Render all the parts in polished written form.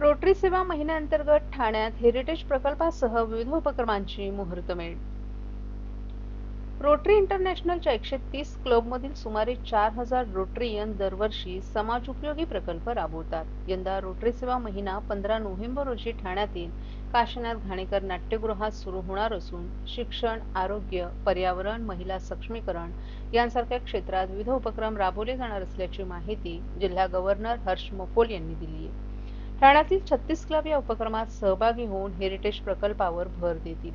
Rotary सेवा महिन्याअंतर्गत ठाण्यात heritage प्रकल्पासह विविध उपक्रमांची मुहूर्तमेढ। रोटरी इंटरनॅशनलच्या 130 क्लबमधील सुमारे 4000 रोटरीयन दरवर्षी समाजोपयोगी प्रकल्प राबवतात। यंदा रोटरी सेवा महिना 15 नोव्हेंबर रोजी ठाण्यातील काशीनाथ घाणेकर नाट्यगृहात सुरू होणार असून शिक्षण, आरोग्य, पर्यावरण, महिला सक्षमीकरण यांसारख्या क्षेत्रात विविध उपक्रम राबवले जाणार असल्याची माहिती जिल्हा गव्हर्नर हर्ष मोकोल यांनी दिली आहे। ठाण्यातील 36 क्लब या उपक्रमात सहभागी होऊन हेरिटेज प्रकल्पावर भर देतील।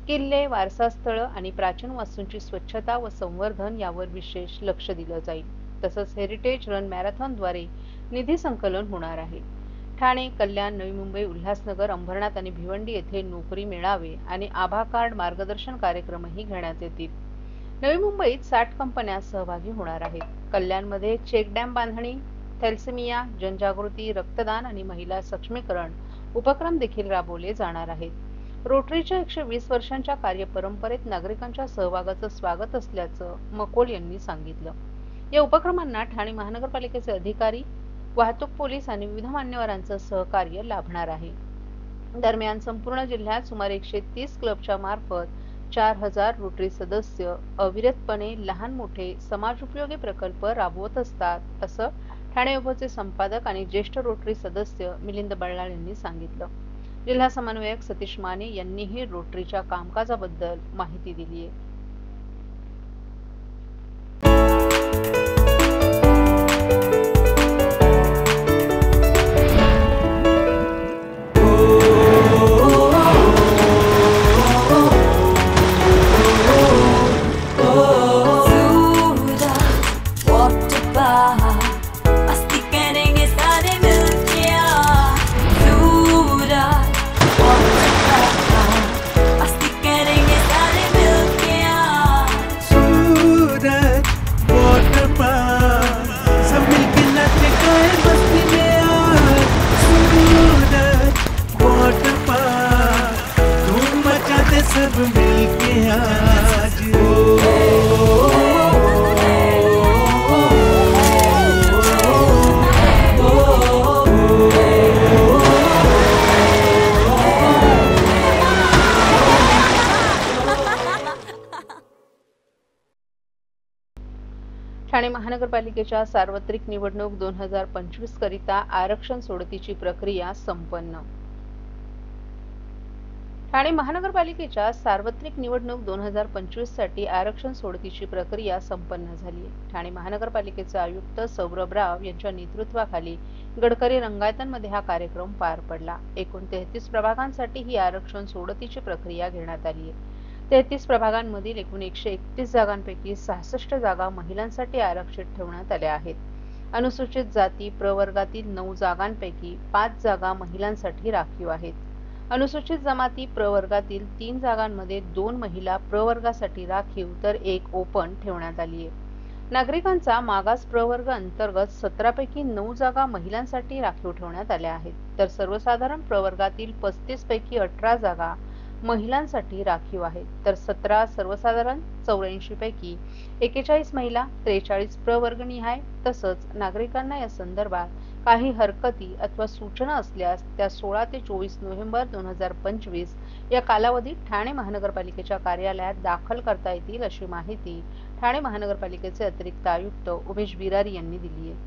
किल्ले, वारसा स्थळ आणि प्राचीन वास्तूंची स्वच्छता व संवर्धन यावर विशेष लक्ष दिलं जाईल। तसंच हेरिटेज रन मॅरेथॉनद्वारे निधी संकलन होणार आहे। ठाणे, कल्याण, नवी मुंबई, उल्हासनगर, अंबरनाथ आणि भिवंडी येथे नोकरी मेळावे आणि आभा कार्ड मार्गदर्शन कार्यक्रमही घेण्यात येतील। नवी मुंबईत 60 कंपन्या सहभागी होणार आहेत। कल्याणमध्ये चेक डॅम बांधणी, थॅलेसेमिया जनजागृती, रक्तदान आणि महिला सक्षमीकरण उपक्रम देखील राबवले जाणार आहेत। रोटरीच्या 120 वर्षांच्या कार्यपरंपरेत नागरिकांच्या सहभागाचं स्वागत असल्याचं मकोल यांनी सांगितलं। या उपक्रमांना ठाणे महानगरपालिकेचे अधिकारी, वाहतूक पोलीस आणि विविध मान्यवरांचं सहकार्य लाभणार आहे। दरम्यान संपूर्ण जिल्ह्यात सुमारे 130 क्लबच्या मार्फत 4000 रोटरी सदस्य अविरतपणे लहान मोठे समाजोपयोगी प्रकल्प राबवत असतात, असं ठाणे विभागाचे संपादक आणि ज्येष्ठ रोटरी सदस्य मिलिंद बल्लाळ यांनी सांगितलं। जिल्हा समन्वयक सतीश माने यांनीही रोटरीच्या कामकाजाबद्दल माहिती दिली आहे। सब मिलके आज ठाणे महानगरपालिकेच्या सार्वत्रिक निवडणूक 2025 करिता आरक्षण सोडतीची प्रक्रिया संपन्न। ठाणे महानगरपालिकेच्या सार्वत्रिक निवडणूक 2025 साठी आरक्षण सोडतीची प्रक्रिया संपन्न झाली आहे। ठाणे महानगरपालिकेचे आयुक्त सौरभ राव यांच्या नेतृत्वाखाली गडकरी रंगायतनमध्ये हा कार्यक्रम पार पडला। एकूण 33 प्रभागांसाठी ही आरक्षण सोडतीची प्रक्रिया घेण्यात आली आहे। 33 प्रभागांमधील एकूण 131 जागांपैकी 66 जागा महिलांसाठी आरक्षित ठेवण्यात आल्या आहेत। अनुसूचित जाती प्रवर्गातील 9 जागांपैकी 5 जागा महिलांसाठी राखीव आहेत। अनुसूचित जमाती प्रवर्गातील 3 जागांमध्ये 2 महिला प्रवर्गासाठी राखीव तर 1 ओपन ठेवण्यात आली आहे। नागरिकांचा मागास प्रवर्ग अंतर्गत 17 पैकी 9 जागा महिलांसाठी राखीव ठेवण्यात आल्या आहेत, तर सर्वसाधारण प्रवर्गातील 35 पैकी 18 जागा महिलांसाठी राखीव आहेत, तर 17 सर्वसाधारण, 84 पैकी 41 महिला, 43 प्रवर्गनिहाय। तसंच नागरिकांना या संदर्भात काही हरकती अथवा सूचना असल्यास त्या 16 ते 24 नोव्हेंबर 2025 या कालावधीत ठाणे महानगरपालिकेच्या कार्यालयात दाखल करता येतील, अशी माहिती ठाणे महानगरपालिकेचे अतिरिक्त आयुक्त उमेश बिरारी यांनी दिली आहे।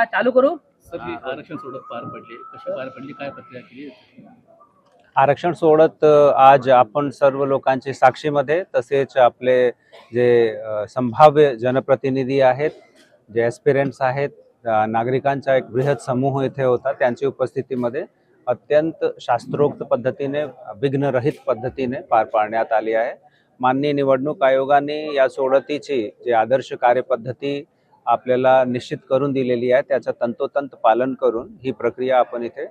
चालू करू। आरक्षण सोडत पार पडले, कशी पार पडली, काय प्रक्रिया केली? आरक्षण सोडत आज आपण सर्व लोकांची साक्षीमध्ये, तसेच आपले जे संभाव्य जनप्रतिनिधी आहेत, जे एस्पिरंट्स आहेत, नागरिकांचा एक बृहत समूह इथे होता, त्यांच्या उपस्थितीमध्ये अत्यंत शास्त्रोक्त पद्धतीने, विघ्नरहित पद्धतीने पार पाडण्यात आली आहे। माननीय निवडणूक आयोगाने या सोडतीची जे आदर्श कार्यपद्धती आपल्याला निश्चित करून दिलेली आहे, त्याचं तंतोतंत पालन करून ही प्रक्रिया आपण इथे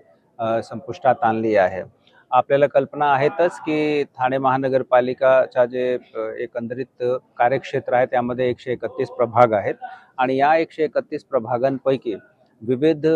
संपुष्टात आणली आहे। आपल्याला कल्पना आहेतच की ठाणे महानगरपालिकाचा जे एकंदरीत कार्यक्षेत्र आहे त्यामध्ये 131 प्रभाग आहेत आणि या 131 प्रभागांपैकी विविध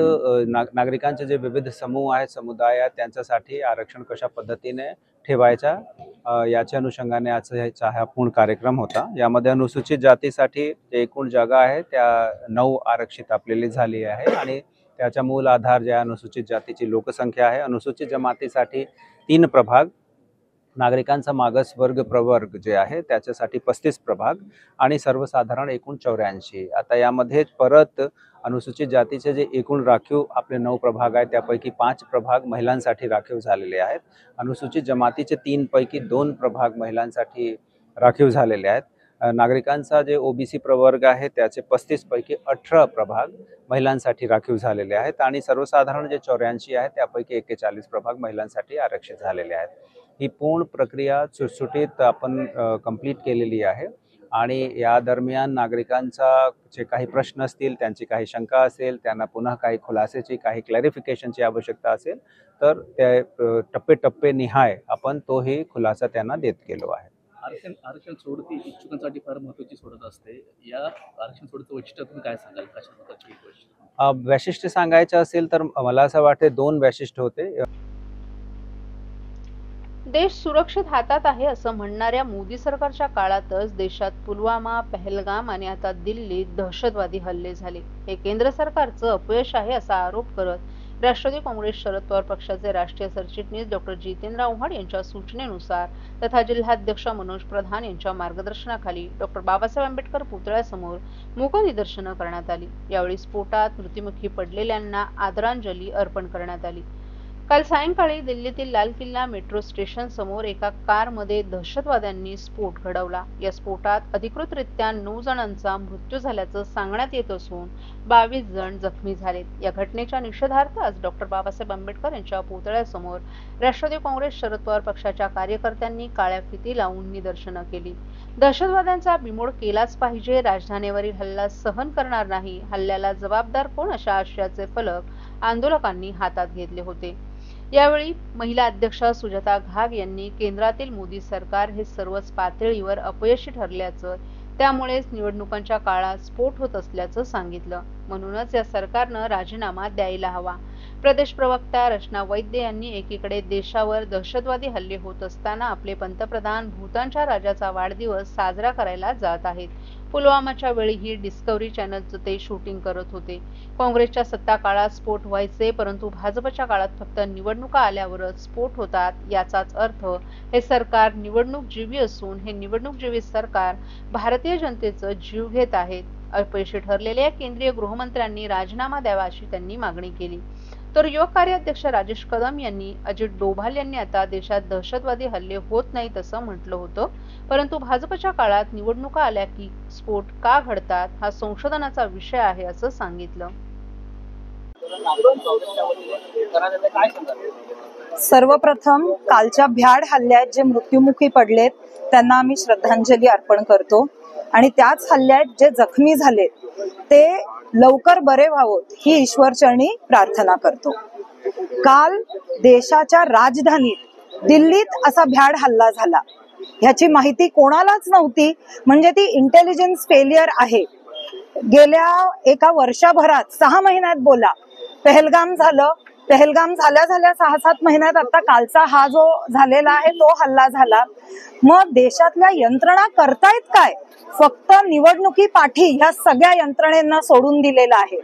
नागरिकांचे जे विविध समूह आहेत, समुदाय आहेत, त्यांच्यासाठी आरक्षण कशा पद्धतीने ठेवायच्या याच्या अनुषंगाने आजचा हा पूर्ण कार्यक्रम होता। यामध्ये अनुसूचित जातीसाठी एकूण जागा आहे त्या 9 आरक्षित आपल्याला झाली आहे आणि त्याचा मूल आधार जे अनुसूचित जातीची लोकसंख्या आहे। अनुसूचित जमातीसाठी 3 प्रभाग, नागरिकांचा मागास वर्ग प्रवर्ग जे आहे त्याच्यासाठी 35 प्रभाग आणि सर्वसाधारण एकूण 84। आता यामध्ये परत अनुसूचित जातीचे जे एकूण राखीव आपले 9 प्रभाग आहेत त्यापैकी 5 प्रभाग महिलांसाठी राखीव झालेले आहेत। अनुसूचित जमातीचे 3 पैकी 2 प्रभाग महिलांसाठी राखीव झालेले आहेत। नागरिकांचा जे ओबीसी प्रवर्ग आहे त्याचे 35 पैकी 18 प्रभाग महिलांसाठी राखीव झालेले आहेत आणि सर्वसाधारण जे 84 आहे त्यापैकी 41 प्रभाग महिलांसाठी आरक्षित झालेले आहेत। ही पूर्ण प्रक्रिया सुटसुटीत आपण कंप्लीट केलेली आहे आणि या दरम्यान नागरिकांचा जे काही प्रश्न असतील, त्यांची काही शंका असेल, त्यांना पुन्हा काही खुलासेची काही क्लॅरिफिकेशनची आवश्यकता असेल तर ते टप्पे निहाय आपण तोही खुलासा त्यांना देत गेलो आहे। आरक्षण सोडत ही इच्छुकांसाठी फार महत्त्वाची सोडत असते। या आरक्षण सोडतचं वैशिष्ट्य तुम्ही काय सांगाल? कशा प्रकारची वैशिष्ट्य? वैशिष्ट्य सांगायचं असेल तर मला असं वाटते 2 वैशिष्ट्य होते। देश सुरक्षित हातात आहे असं म्हणणाऱ्या मोदी सरकारच्या काळातच देशात पुलवामा, पहलगाम आणि आता दिल्लीत दहशतवादी हल्ले झाले। हे केंद्र सरकारचं अपयश आहे असा आरोप करत राष्ट्रवादी काँग्रेस शरद पवार पक्षाचे राष्ट्रीय सरचिटणीस डॉक्टर जितेंद्र आव्हाड यांच्या सूचनेनुसार तथा जिल्हाध्यक्ष मनोज प्रधान यांच्या मार्गदर्शनाखाली डॉक्टर बाबासाहेब आंबेडकर पुतळ्यासमोर मूक निदर्शनं करण्यात आली। यावेळी स्फोटात मृत्युमुखी पडलेल्यांना आदरांजली अर्पण करण्यात आली। काल सायंकाळी दिल्लीतील लाल किल्ला मेट्रो स्टेशन समोर एका कारमध्ये दहशतवाद्यांनी स्फोट घडवला। या स्फोटात अधिकृतरित्या 9 जणांचा मृत्यू झाल्याचं सांगण्यात येत असून 22 जण जखमी झालेत। या घटनेच्या निषेधार्थ आज डॉक्टर बाबासाहेब आंबेडकर यांच्या पुतळ्यासमोर राष्ट्रवादी काँग्रेस शरद पवार पक्षाच्या कार्यकर्त्यांनी काळ्या फिती लावून निदर्शनं केली। दहशतवाद्यांचा बिमोड केलाच पाहिजे, राजधानीवरील हल्ला सहन करणार नाही, हल्ल्याला जबाबदार कोण अशा आशयाचे फलक आंदोलकांनी हातात घेतले होते। यावेळी महिला अध्यक्ष सुजाता घाग यांनी केंद्रातील मोदी सरकार हे सर्वच पातळीवर अपयशी ठरल्याचं, त्यामुळेच निवडणुकांच्या काळात स्फोट होत असल्याचं सांगितलं। म्हणूनच या सरकारनं राजीनामा द्यायला हवा। प्रदेश प्रवक्ता रचना वैद्य यांनी एकीकडे देशावर दहशतवादी हल्ले होत असताना आपले पंतप्रधान भूतानच्या राजाचा वाढदिवस साजरा करायला जात आहेत। पुलवामाच्या वेळीही डिस्कव्हरी चॅनलचं ते शूटिंग करत होते। काँग्रेसच्या सत्ता काळात स्फोट व्हायचे, परंतु भाजपच्या काळात फक्त निवडणुका आल्यावरच स्फोट होतात। याचाच अर्थ हे सरकार निवडणूकजीवी असून हे निवडणूकजीवी सरकार भारतीय जनतेचं जीव घेत आहेत। अपयशी ठरलेल्या केंद्रीय गृहमंत्र्यांनी राजीनामा द्यावा अशी त्यांनी मागणी केली। तर युवक कार्याध्यक्ष राजेश कदम यांनी अजित डोभाल यांनी आता देशात दहशतवादी हल्ले होत नाहीत असं म्हटलं होतं, परंतु भाजपच्या काळात निवडणुका आल्या की स्फोट का घडतात हा संशोधनाचा विषय आहे असं सांगितलं। सर्वप्रथम कालच्या भ्याड हल्ल्यात जे मृत्युमुखी पडलेत त्यांना आम्ही श्रद्धांजली अर्पण करतो आणि त्याच हल्ल्यात जे जखमी झालेत ते लवकर बरे व्हावोत ही ईश्वरचरणी प्रार्थना करतो। काल देशाच्या राजधानीत दिल्लीत असा भ्याड हल्ला झाला, ह्याची माहिती कोणालाच नव्हती, म्हणजे ती इंटेलिजन्स फेलियर आहे। गेल्या एका वर्षभरात 6 महिन्यात बोला पहलगाम झालं, पहलगाम झाल्या 6-7 महिन्यात आता कालचा हा जो झालेला आहे तो हल्ला झाला। मग देशातल्या यंत्रणा करतायत काय? फक्त निवडणुकी पाठी ह्या सगळ्या यंत्रणेंना सोडून दिलेला आहे।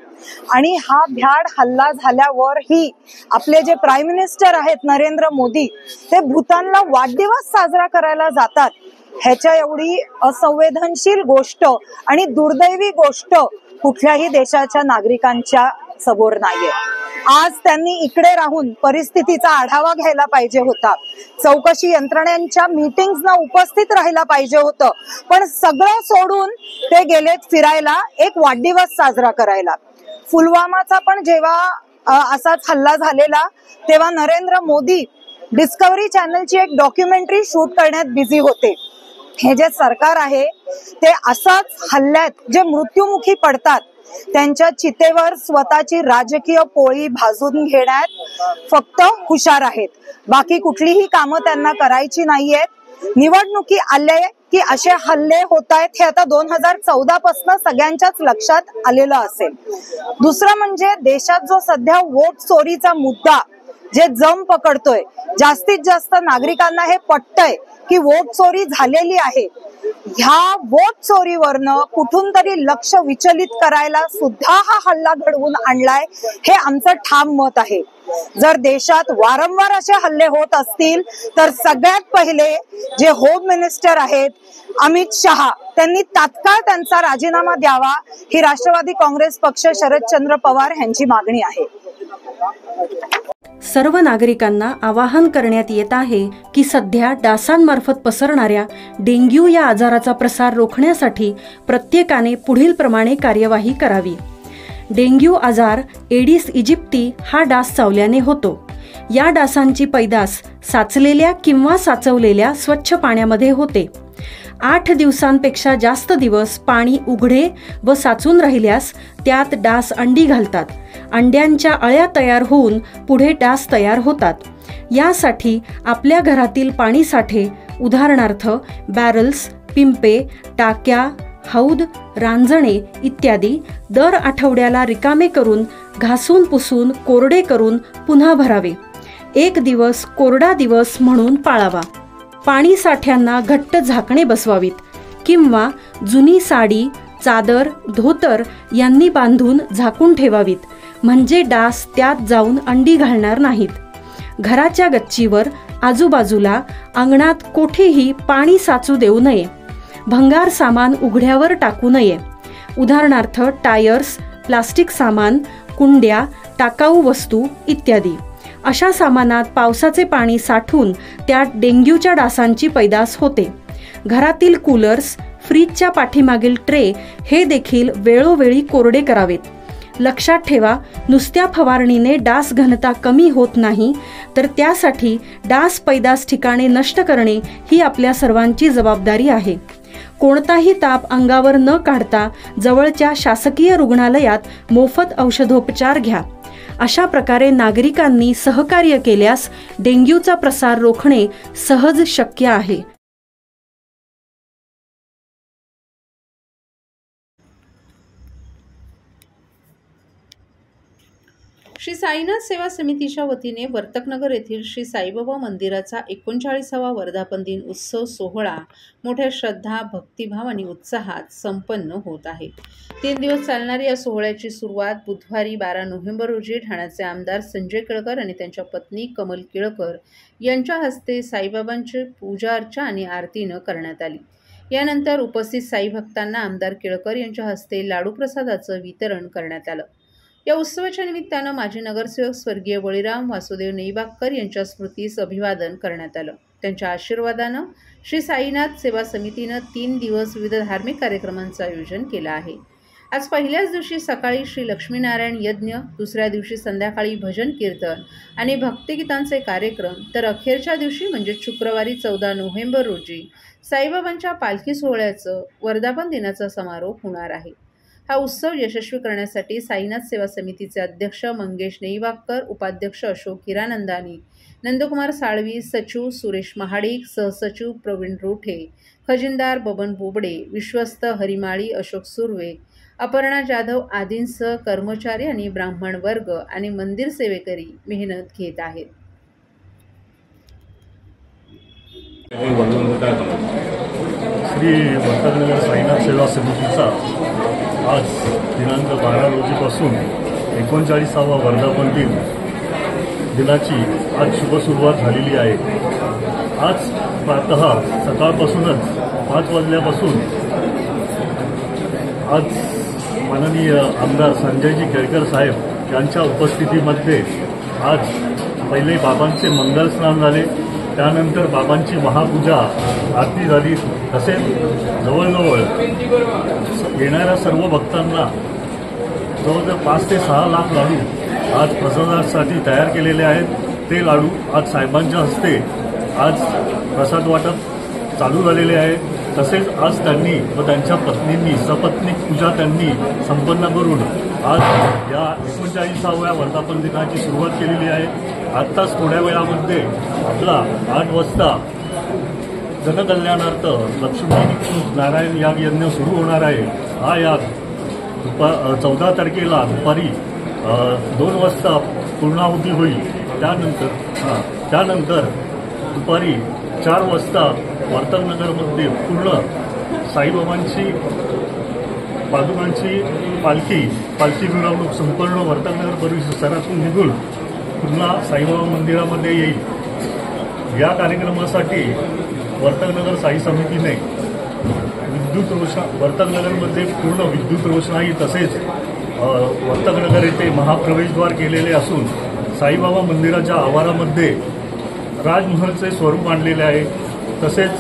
आणि हा भ्याड हल्ला झाल्यावर ही आपले जे प्राईम मिनिस्टर आहेत नरेंद्र मोदी ते भूतानला वाढदिवस साजरा करायला जातात, ह्याच्या एवढी असंवेदनशील गोष्ट आणि दुर्दैवी गोष्ट कुठल्याही देशाच्या नागरिकांच्या समोर नाहीये। आज त्यांनी इकडे राहून परिस्थितीचा आढावा घ्यायला पाहिजे होता, चौकशी यंत्रणेच्या मीटिंग्सना उपस्थित राहायला पाहिजे होतं, पण सगळं सोडून ते गेलेत फिरायला, एक वाढदिवस साजरा करायला। पुलवामाचा पण जेव्हा असाच हल्ला झालेला तेव्हा नरेंद्र मोदी डिस्कव्हरी चॅनलची एक डॉक्युमेंटरी शूट करण्यात बिझी होते। हे जे सरकार आहे ते असाच हल्ल्यात जे मृत्युमुखी पडतात त्यांच्या चितेवर स्वतःची राजकीय पोळी भाजून घेण्यात फक्त हुशार आहेत, बाकी कुठलीही कामं त्यांना करायची नाहीयेत। निवडणुकी आले की असे हल्ले होत आहेत हे आता 2014 पासून सगळ्यांच्याच लक्षात आलेलं असेल। दुसरं म्हणजे देशात जो सध्या वोट चोरीचा मुद्दा जे जम पकडतोय, जास्तीत जास्त नागरिकांना हे पटतंय की वोट चोरी झालेली आहे. ह्या वोट चोरीवरनं कुठून तरी लक्ष विचलित करायला सुद्धा हा हल्ला घडवून आणलाय, हे आमचं ठाम मत आहे. जर देशात वारंवार असे हल्ले होत असतील तर सगळ्यात पहिले जे होम मिनिस्टर आहेत अमित शहा, त्यांनी तात्काळ त्यांचा राजीनामा द्यावा, ही राष्ट्रवादी काँग्रेस पक्ष शरदचंद्र पवार यांची मागणी आहे. सर्व नागरिकांना आवाहन करण्यात येत आहे की सध्या डासांमार्फत पसरणाऱ्या डेंग्यू या आजाराचा प्रसार रोखण्यासाठी प्रत्येकाने पुढील प्रमाणे कार्यवाही करावी. डेंग्यू आजार एडिस इजिप्ती हा डास चावल्याने होतो. या डासांची पैदास साचलेल्या किंवा साचवलेल्या स्वच्छ पाण्यामध्ये होते. 8 दिवसांपेक्षा जास्त दिवस पाणी उघडे व साचून राहिल्यास त्यात डास अंडी घालतात. अंड्यांच्या अळ्या तयार होऊन पुढे डास तयार होतात. यासाठी आपल्या घरातील पाणी साठे, उदाहरणार्थ बॅरल्स, पिंपे, टाक्या, हौद, रांजणे इत्यादी दर आठवड्याला रिकामे करून घासून पुसून कोरडे करून पुन्हा भरावे. 1 दिवस कोरडा दिवस म्हणून पाळावा. पाणी साठ्यांना घट्ट झाकणे बसवावीत किंवा जुनी साडी, चादर, धोतर यांनी बांधून झाकून ठेवावीत, म्हणजे डास त्यात जाऊन अंडी घालणार नाहीत. घराच्या गच्चीवर, आजूबाजूला, अंगणात कोठेही पाणी साचू देऊ नये. भंगार सामान उघड्यावर टाकू नये, उदाहरणार्थ टायर्स, प्लास्टिक सामान, कुंड्या, टाकाऊ वस्तू इत्यादी. अशा सामानात पावसाचे पाणी साठून त्यात डेंग्यूच्या डासांची पैदास होते. घरातील कूलर्स, फ्रीजच्या पाठीमागील ट्रे हे देखील वेळोवेळी कोरडे करावेत. लक्षात ठेवा, नुसत्या फवारणीने डास घनता कमी होत नाही, तर त्यासाठी डास पैदास ठिकाणे नष्ट करणे ही आपल्या सर्वांची जबाबदारी आहे. कोणताही ताप अंगावर न काढता जवळच्या शासकीय रुग्णालयात मोफत औषधोपचार घ्या. अशा प्रकारे नागरिकांनी सहकार्य केल्यास डेंग्यूचा प्रसार रोखणे सहज शक्य आहे. श्री साईनाथ सेवा समितीच्या वतीने वर्तकनगर येथील श्री साईबाबा मंदिराचा 39वा वर्धापन दिन उत्सव सोहळा मोठ्या श्रद्धा, भक्तिभाव आणि उत्साहात संपन्न होत आहे. 3 दिवस चालणाऱ्या या सोहळ्याची सुरुवात बुधवारी 12 नोव्हेंबर रोजी ठाण्याचे आमदार संजय केळकर आणि त्यांच्या पत्नी कमल केळकर यांच्या हस्ते साईबाबांची पूजा अर्चा आणि आरतीनं करण्यात आली. यानंतर उपस्थित साई भक्तांना आमदार केळकर यांच्या हस्ते लाडू प्रसादाचं वितरण करण्यात आलं. या उत्सवाच्या निमित्तानं माजी नगरसेवक स्वर्गीय बळीराम वासुदेव नेईबागकर यांच्या स्मृतीस अभिवादन करण्यात आलं. त्यांच्या आशीर्वादानं श्री साईनाथ सेवा समितीनं 3 दिवस विविध धार्मिक कार्यक्रमांचं आयोजन केलं आहे. आज पहिल्याच दिवशी सकाळी श्री लक्ष्मीनारायण यज्ञ, दुसऱ्या दिवशी संध्याकाळी भजन कीर्तन आणि भक्तिगीतांचे कार्यक्रम, तर अखेरच्या दिवशी म्हणजे शुक्रवारी 14 नोव्हेंबर रोजी साईबाबांच्या पालखी सोहळ्याचं वर्धापन दिनाचा समारोप होणार आहे. हा उत्सव यशस्वी करण्यासाठी साईनाथ सेवा समितीचे अध्यक्ष मंगेश नेईबागकर, उपाध्यक्ष अशोक हिरानंदानी, नंदकुमार साळवी, सचिव सुरेश महाडिक, सहसचिव प्रवीण रोठे, खजिनदार बबन बोबडे, विश्वस्त हरिमाळी अशोक सुर्वे, अपर्णा जाधव आदींसह कर्मचारी आणि ब्राह्मण वर्ग आणि मंदिर सेवेकरी मेहनत घेत आहेत. श्री वर्तकनगर साईनाथ सेवा समितीचा आज दिनांक 12 रोजीपासून 39वा वर्धापन दिनाची आज शुभ सुरुवात झालेली आहे. आज प्रातः सकाळपासूनच 5 वाजल्यापासून आज माननीय आमदार संजयजी केळकर साहेब यांच्या उपस्थितीमध्ये आज पहिले बाबांचे मंगल स्नान झाले, त्यानंतर बाबांची महापूजा आरती झाली. तसेच जवळजवळ येणाऱ्या सर्व भक्तांना जवळजवळ 5 ते 6 लाख लाडू आज प्रसादासाठी तयार केलेले आहेत. ते लाडू आज साहेबांच्या हस्ते आज प्रसाद वाटप चालू झालेले आहे. तसेच आज त्यांनी व त्यांच्या पत्नींनी सपत्नीक पूजा त्यांनी संपन्न करून आज या 39व्या वर्धापन दिनाची सुरुवात केलेली आहे. आत्ताच थोड्या वेळामध्ये आपला 8 वाजता जनकल्याणार्थ लक्ष्मी नारायण याग यज्ञ सुरू होणार आहे. हा याग 14 तारखेला दुपारी 2 वाजता पूर्णाहुती होईल त्यानंतर दुपारी 4 वाजता वर्तकनगरमध्ये पूर्ण साईबाबांची पादुकांची पालखी मिरवणूक संपूर्ण वर्तकनगर परिसरातून निघून पुन्हा साईबाबा मंदिरामध्ये येईल. या कार्यक्रमासाठी वर्तकनगर साई समितीने वर्तकनगरमध्ये पूर्ण विद्युत रोषणाई तसेच वर्तकनगर येथे महाप्रवेशद्वार केलेले असून साईबाबा मंदिराच्या आवारामध्ये राजमहलचे स्वरूप आणलेले आहे. तसेच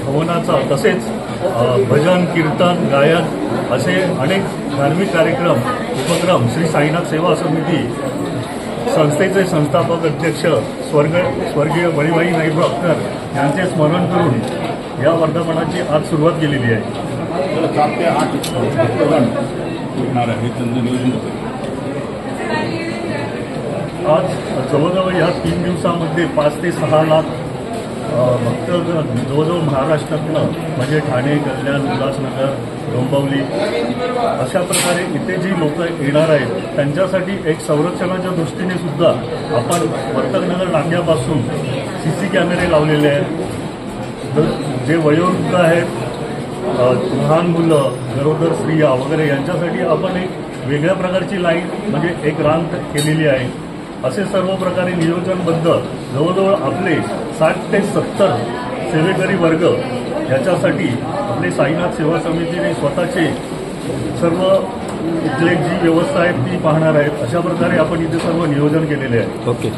हवनाचा तसेच भजन कीर्तन गायन असे अनेक धार्मिक उपक्रम श्री साईनाथ सेवा समिती संस्थेचे संस्थापक अध्यक्ष स्वर्गीय बळीबाई नाईककर यांचे स्मरण करून या वर्धापनाची आज सुरुवात केलेली आहे. 7 ते 8 होणार आहे त्यांचं नियोजन होतं. आज जवळजवळ या 3 दिवसामध्ये 5 ते 6 लाख भक्त जवळजवळ महाराष्ट्रातनं म्हणजे ठाणे, कल्याण, उल्हासनगर, डोंबिवली अशा प्रकारे इथे जी लोक येणार आहेत त्यांच्यासाठी एक संरक्षणाच्या दृष्टीने सुद्धा आपण वर्तकनगर नाक्यापासून CC कॅमेरे लावलेले आहेत. जे वयोवृद्ध आहेत, लहान मुलं, गरोदर स्त्रिया वगैरे यांच्यासाठी आपण एक वेगळ्या प्रकारची लाईन म्हणजे एक रांग केलेली आहे. असे सर्व प्रकारे नियोजनबद्ध जवळजवळ आपले 60 ते 70 सेवेकरी वर्ग याच्यासाठी आपले साईनाथ सेवा समितीने स्वतःचे सर्व इथले जी व्यवस्था आहे ती पाहणार आहेत. अशा प्रकारे आपण इथे सर्व नियोजन केलेले आहे. ओके.